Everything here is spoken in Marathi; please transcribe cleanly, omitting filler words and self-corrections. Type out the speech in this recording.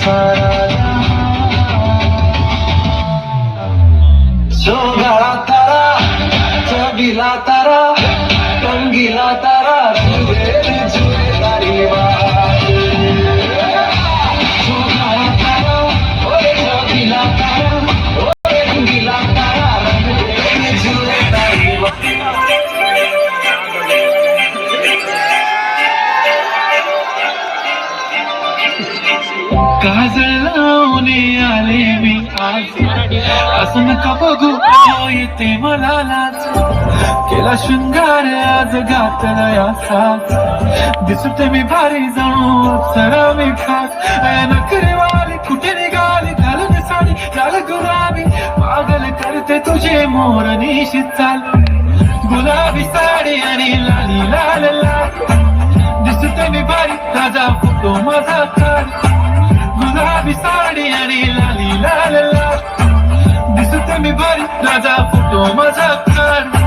सारा सोगाळा तारा चबिला तारा रंगीला तारा जुए जुएदारी सोगाळा तारा ओरे चबिला तारा ओरे रंगीला तारा रंगीले जुएदारी काजळ लावून आले मी आज असं नका बघू येते मला लाज केला शृंगार आज घातला या साज दिसते मी भारी जाणू सरा मी खास नखरे वाली कुठे निघाली घालून साडी लाल गुलाबी पागल करते तुझे मोर निशी चाल गुलाबी साडी आणि लाली लाल लाल दिसते मी भारी राजा फोटो माझा काढ गुलाबी साडी आणि लाली लाल लाल दिसते मी भारी राजा फोटो माझा काढ